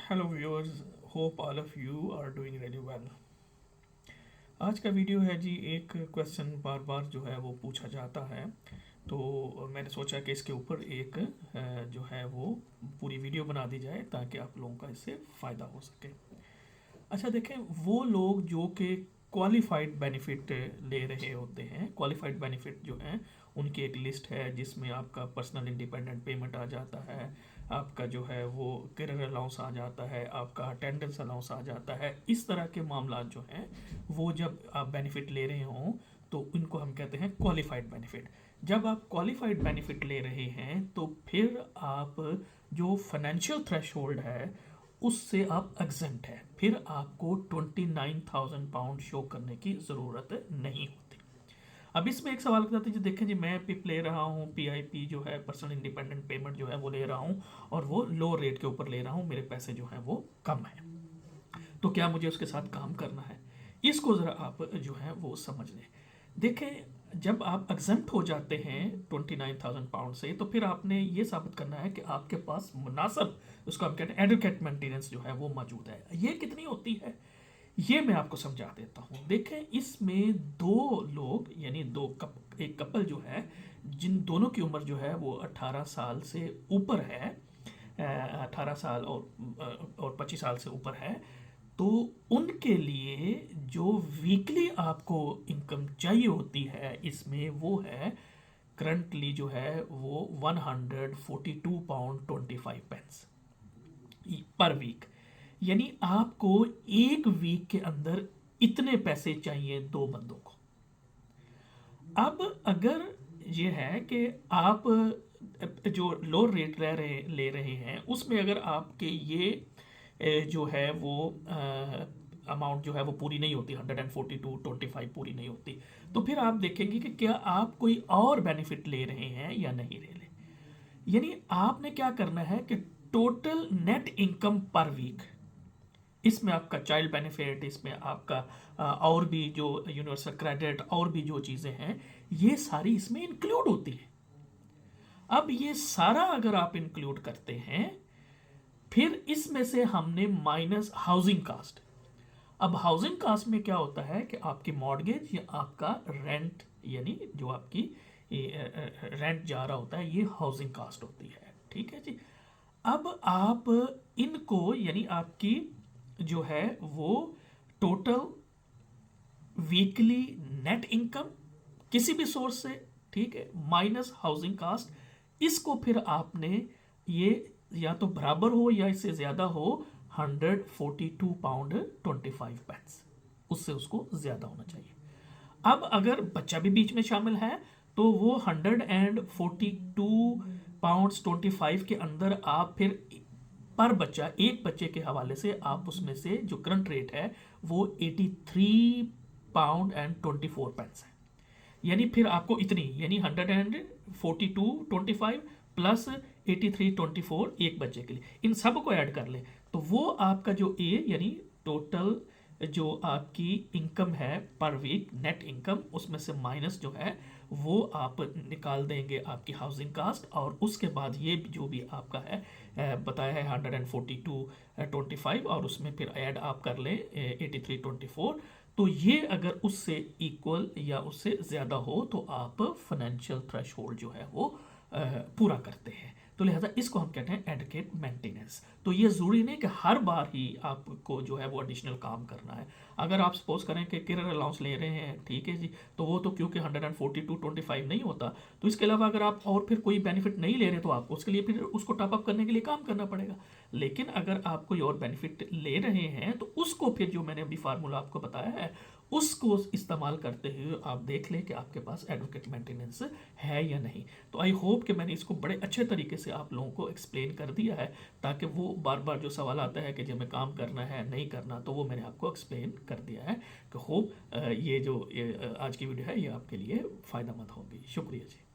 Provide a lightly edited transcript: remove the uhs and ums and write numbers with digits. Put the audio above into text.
Hello viewers, hope all of you are doing really well. आज का video है जी, एक क्वेश्चन बार बार जो है वो पूछा जाता है, तो मैंने सोचा कि इसके ऊपर एक जो है वो पूरी वीडियो बना दी जाए ताकि आप लोगों का इससे फ़ायदा हो सके। अच्छा देखें, वो लोग जो कि क्वालिफाइड बेनिफिट ले रहे होते हैं, क्वालिफाइड बेनिफिट जो हैं उनकी एक लिस्ट है जिसमें आपका पर्सनल इंडिपेंडेंट पेमेंट आ जाता है, आपका जो है वो करियर अलाउंस आ जाता है, आपका अटेंडेंस अलाउंस आ जाता है। इस तरह के मामला जो हैं वो जब आप बेनिफिट ले रहे हों तो इनको हम कहते हैं क्वालिफाइड बेनिफिट। जब आप क्वालिफाइड बेनिफिट ले रहे हैं तो फिर आप जो फाइनेंशियल थ्रेशोल्ड है उससे आप एग्जेंट है, फिर आपको 29,000 पाउंड शो करने की ज़रूरत नहीं होती। अब इसमें एक सवाल करते हैं जी, देखें जी मैं पिप ले रहा हूँ, पीआईपी जो है पर्सनल इंडिपेंडेंट पेमेंट जो है वो ले रहा हूँ और वो लो रेट के ऊपर ले रहा हूँ, मेरे पैसे जो हैं वो कम है, तो क्या मुझे उसके साथ काम करना है? इसको ज़रा आप जो है वो समझ लें। देखें, जब आप एग्जम्प्ट हो जाते हैं 29,000 पाउंड से, तो फिर आपने ये साबित करना है कि आपके पास मुनासिब, उसको हम कहते हैं एडुकेट मेंटेनेंस जो है वो मौजूद है। ये कितनी होती है ये मैं आपको समझा देता हूँ। देखें, इसमें दो लोग यानी एक कपल जो है जिन दोनों की उम्र जो है वो 18 साल से ऊपर है, 18 साल और 25 साल से ऊपर है, तो उनके लिए जो वीकली आपको इनकम चाहिए होती है इसमें वो है करंटली जो है वो 142 पाउंड 25 पेंस पर वीक। यानी आपको एक वीक के अंदर इतने पैसे चाहिए दो बंदों को। अब अगर ये है कि आप जो लो रेट ले रहे हैं उसमें अगर आपके ये जो है वो अमाउंट जो है वो पूरी नहीं होती, 142.25 पूरी नहीं होती, तो फिर आप देखेंगे कि क्या आप कोई और बेनिफिट ले रहे हैं या नहीं ले रहे। यानी आपने क्या करना है कि total net income per week, इसमें आपका चाइल्ड बेनिफिट, इसमें आपका और भी जो यूनिवर्सल क्रेडिट और भी जो चीज़ें हैं ये सारी इसमें इंक्लूड होती हैं। अब ये सारा अगर आप इंक्लूड करते हैं फिर इसमें से हमने माइनस हाउसिंग कास्ट। अब हाउसिंग कास्ट में क्या होता है कि आपकी मॉर्गेज या आपका रेंट, यानी जो आपकी रेंट जा रहा होता है, ये हाउसिंग कास्ट होती है। ठीक है जी। अब आप इनको यानी आपकी जो है वो टोटल वीकली नेट इनकम किसी भी सोर्स से, ठीक है, माइनस हाउसिंग कास्ट, इसको फिर आपने ये या तो बराबर हो या इससे ज़्यादा हो 142 पाउंड 25 पेंस, उससे उसको ज़्यादा होना चाहिए। अब अगर बच्चा भी बीच में शामिल है तो वो 142 पाउंड 25 के अंदर आप फिर पर बच्चा, एक बच्चे के हवाले से आप उसमें से जो करंट रेट है वो 83 पाउंड 24 पेंस है। यानी फिर आपको इतनी यानी 142.25 प्लस 83.24 एक बच्चे के लिए, इन सब को ऐड कर लें तो वो आपका जो ए यानी टोटल जो आपकी इनकम है पर वीक नेट इनकम, उसमें से माइनस जो है वो आप निकाल देंगे आपकी हाउसिंग कास्ट, और उसके बाद ये जो भी आपका है बताया है 142.25 और उसमें फिर ऐड आप कर लें 83.24, तो ये अगर उससे इक्वल या उससे ज़्यादा हो तो आप फाइनेंशियल थ्रेशोल्ड जो है वो पूरा करते हैं। तो लिहाजा इसको हम कहते हैं एडुकेट मेंटेनेंस। तो ये ज़रूरी नहीं कि हर बार ही आपको जो है वो एडिशनल काम करना है। अगर आप सपोज करें कि करियर अलाउंस ले रहे हैं, ठीक है जी, तो वो तो क्योंकि 142.25 नहीं होता, तो इसके अलावा अगर आप और फिर कोई बेनिफिट नहीं ले रहे तो आपको उसके लिए फिर उसको टॉप अप करने के लिए काम करना पड़ेगा। लेकिन अगर आप कोई और बेनिफिट ले रहे हैं तो उसको फिर जो मैंने अभी फार्मूला आपको बताया है उसको इस्तेमाल करते हुए आप देख लें कि आपके पास एडवोकेट मेंटेनेंस है या नहीं। तो आई होप कि मैंने इसको बड़े अच्छे तरीके से आप लोगों को एक्सप्लेन कर दिया है, ताकि वो बार बार जो सवाल आता है कि जब हमें काम करना है नहीं करना, तो वो मैंने आपको एक्सप्लेन कर दिया है। कि होप ये जो आज की वीडियो है ये आपके लिए फ़ायदेमंद होगी। शुक्रिया जी।